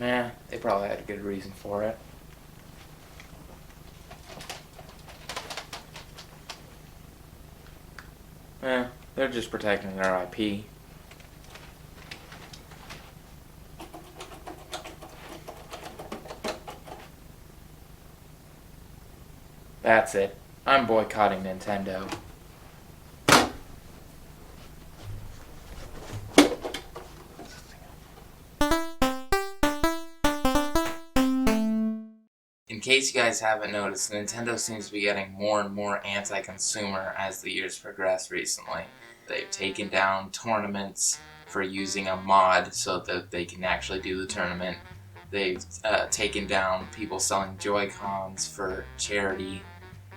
They probably had a good reason for it. They're just protecting their IP. That's it. I'm boycotting Nintendo. In case you guys haven't noticed, Nintendo seems to be getting more and more anti-consumer as the years progress recently. They've taken down tournaments for using a mod so that they can actually do the tournament. They've taken down people selling Joy-Cons for charity.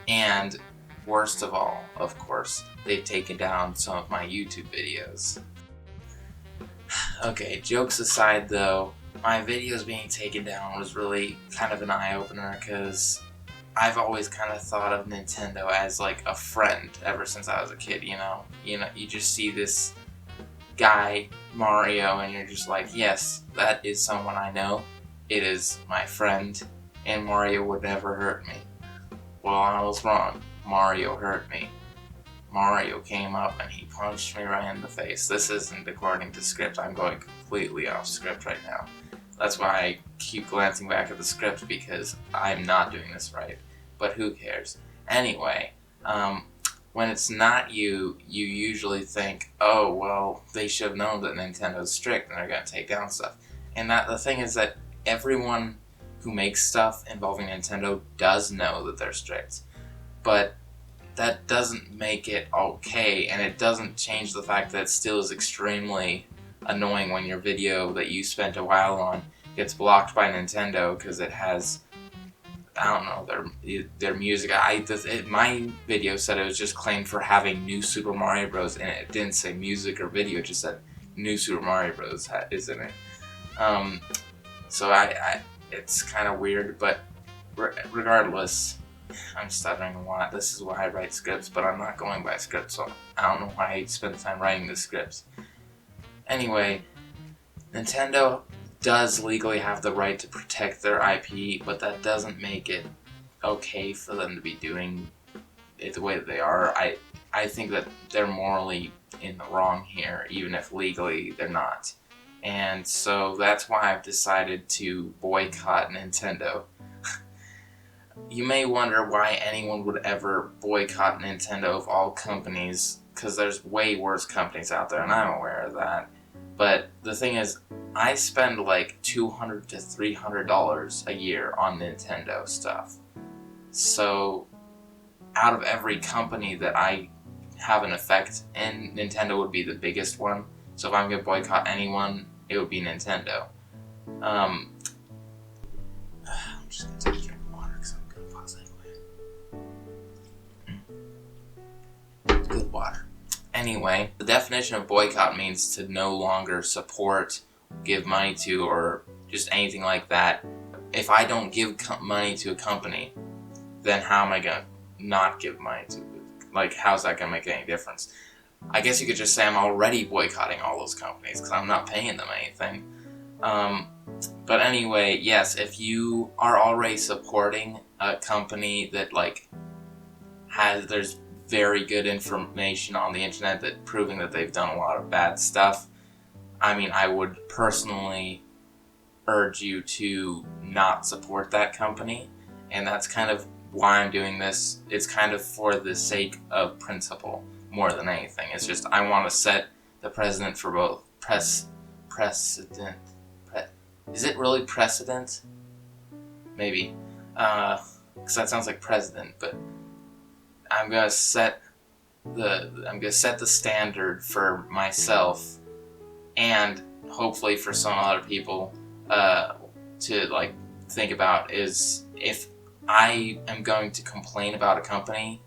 And worst of all, of course, they've taken down some of my YouTube videos. Okay, jokes aside though, my videos being taken down was really kind of an eye-opener because I've always kind of thought of Nintendo as like a friend ever since I was a kid, you know, you just see this guy, Mario, and you're just like, yes, that is someone I know, it is my friend, and Mario would never hurt me. Well, I was wrong. Mario hurt me. Mario came up and he punched me right in the face. This isn't according to script. I'm going completely off script right now. That's why I keep glancing back at the script, because I'm not doing this right. But who cares? Anyway, when it's not you, you usually think, oh, well, they should have known that Nintendo's strict and they're going to take down stuff. And the thing is that everyone who makes stuff involving Nintendo does know that they're strict. But that doesn't make it okay, and it doesn't change the fact that it still is extremely annoying when your video that you spent a while on gets blocked by Nintendo because it has, I don't know, their music. My video said it was just claimed for having New Super Mario Bros. And it didn't say music or video, it just said New Super Mario Bros. Is in it. So it's kind of weird, but regardless, I'm stuttering a lot. This is why I write scripts, but I'm not going by scripts, so I don't know why I spend the time writing the scripts. Anyway, Nintendo does legally have the right to protect their IP, but that doesn't make it okay for them to be doing it the way that they are. I think that they're morally in the wrong here, even if legally they're not. And so that's why I've decided to boycott Nintendo. You may wonder why anyone would ever boycott Nintendo of all companies, because there's way worse companies out there, and I'm aware of that. But the thing is, I spend like $200 to $300 a year on Nintendo stuff. So, out of every company that I have an effect in, Nintendo would be the biggest one. So if I'm going to boycott anyone, it would be Nintendo. I'm just going to take a drink of water because I'm going to pause anyway. Good water. Anyway, the definition of boycott means to no longer support, give money to, or just anything like that. If I don't give money to a company, then how am I going to not give money to it? Like, how's that going to make any difference? I guess you could just say I'm already boycotting all those companies because I'm not paying them anything. But anyway, yes, if you are already supporting a company that there's very good information on the internet that proving that they've done a lot of bad stuff, I mean, I would personally urge you to not support that company, and that's kind of why I'm doing this. It's kind of for the sake of principle more than anything. It's just I want to set the precedent for both precedent. Is it really precedent? Maybe, because that sounds like president. But I'm gonna set the standard for myself, and hopefully for some other people to think about is if I am going to complain about a company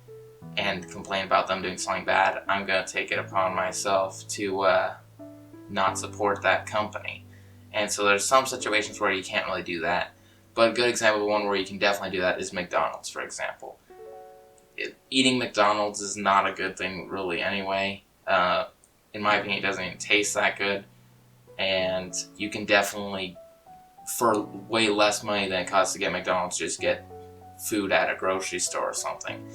and complain about them doing something bad, I'm going to take it upon myself to not support that company. And so there's some situations where you can't really do that. But a good example of one where you can definitely do that is McDonald's, for example. Eating McDonald's is not a good thing really anyway. In my opinion, it doesn't even taste that good. And you can definitely for way less money than it costs to get McDonald's, just get food at a grocery store or something.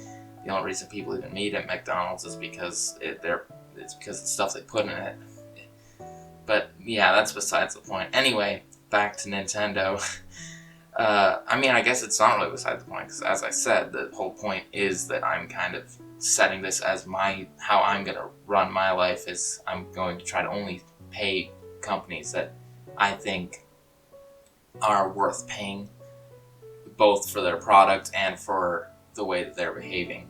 The only reason people even meet at McDonald's is because it's because of the stuff they put in it. But yeah, that's besides the point. Anyway, back to Nintendo. I mean, I guess it's not really besides the point, because as I said, the whole point is that I'm kind of setting this as how I'm going to run my life, is I'm going to try to only pay companies that I think are worth paying, both for their product and for the way that they're behaving.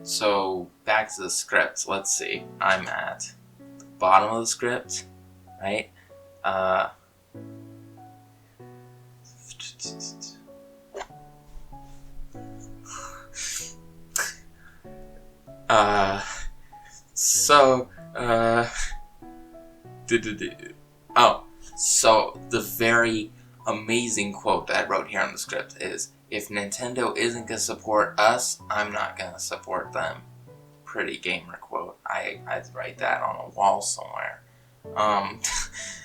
So back to the script. Let's see. I'm at the bottom of the script, right? So the very amazing quote that I wrote here on the script is, if Nintendo isn't going to support us, I'm not going to support them. Pretty gamer quote. I'd write that on a wall somewhere.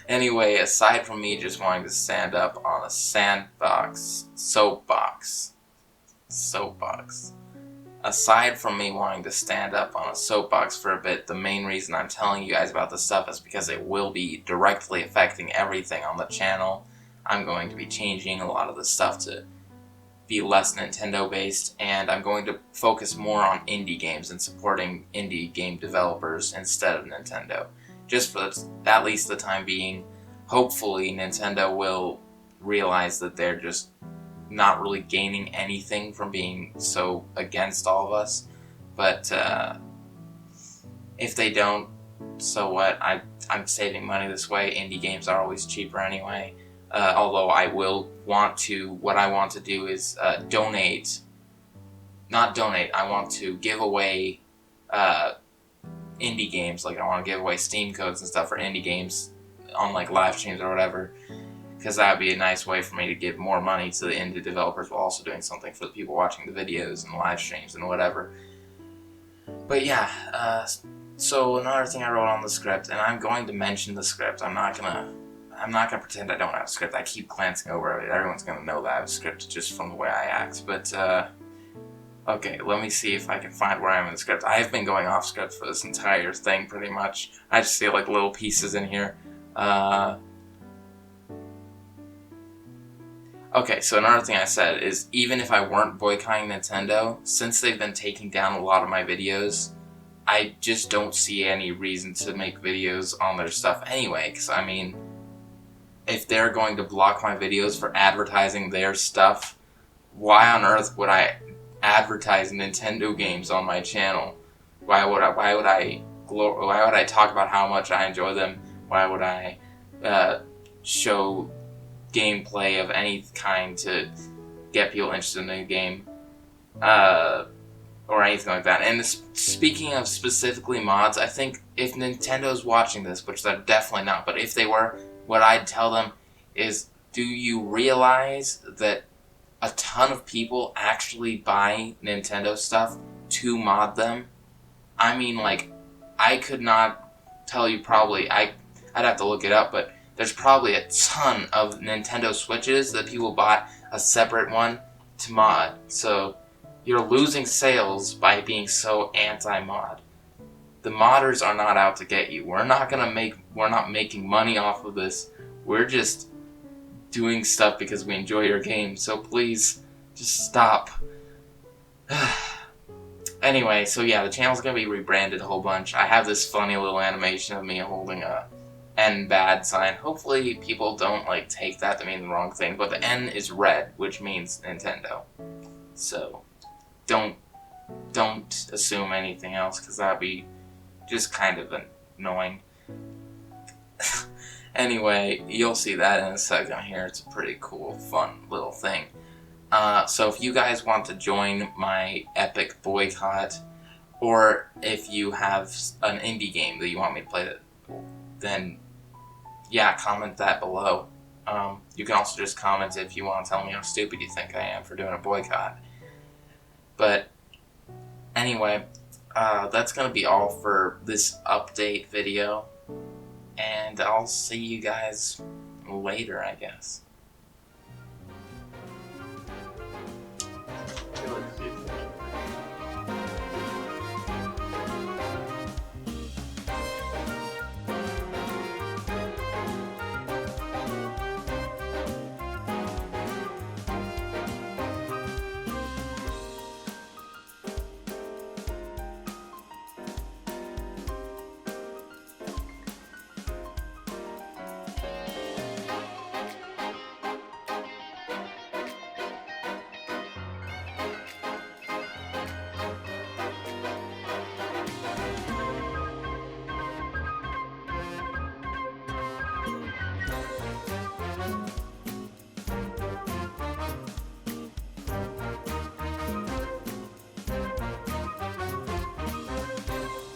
Anyway, aside from me just wanting to stand up on a soapbox. Aside from me wanting to stand up on a soapbox for a bit, the main reason I'm telling you guys about this stuff is because it will be directly affecting everything on the channel. I'm going to be changing a lot of the stuff to be less Nintendo based, and I'm going to focus more on indie games and supporting indie game developers instead of Nintendo. Just for at least the time being. Hopefully Nintendo will realize that they're just not really gaining anything from being so against all of us. But if they don't, so what? I'm saving money this way. Indie games are always cheaper anyway. Although I what I want to do is I want to give away indie games. Like, I want to give away Steam codes and stuff for indie games on like live streams or whatever, because that would be a nice way for me to give more money to the indie developers while also doing something for the people watching the videos and live streams and whatever. But yeah, so another thing I wrote on the script, and I'm going to mention the script. I'm not gonna pretend I don't have a script. I keep glancing over it. Everyone's gonna know that I have a script just from the way I act. But okay, let me see if I can find where I am in the script. I have been going off script for this entire thing pretty much. I just see like little pieces in here. Okay, so another thing I said is, even if I weren't boycotting Nintendo, since they've been taking down a lot of my videos, I just don't see any reason to make videos on their stuff anyway, because I mean, if they're going to block my videos for advertising their stuff, why on earth would I advertise Nintendo games on my channel? Why would I talk about how much I enjoy them? Why would I show gameplay of any kind to get people interested in the game, or anything like that? And speaking of specifically mods, I think if Nintendo's watching this, which they're definitely not, but if they were, what I'd tell them is, do you realize that a ton of people actually buy Nintendo stuff to mod them? I mean, like, I could not tell you probably, I'd have to look it up, but there's probably a ton of Nintendo Switches that people bought a separate one to mod. So you're losing sales by being so anti-mod. The modders are not out to get you. We're not making money off of this. We're just doing stuff because we enjoy your game. So please, just stop. Anyway, so yeah, the channel's gonna be rebranded a whole bunch. I have this funny little animation of me holding a N bad sign. Hopefully people don't like take that to mean the wrong thing, but the N is red, which means Nintendo. So don't assume anything else, because that'd be just kind of annoying. Anyway, you'll see that in a second here. It's a pretty cool, fun little thing. So if you guys want to join my epic boycott, or if you have an indie game that you want me to play, then yeah, comment that below. You can also just comment if you want to tell me how stupid you think I am for doing a boycott. But anyway, that's going to be all for this update video, and I'll see you guys later, I guess.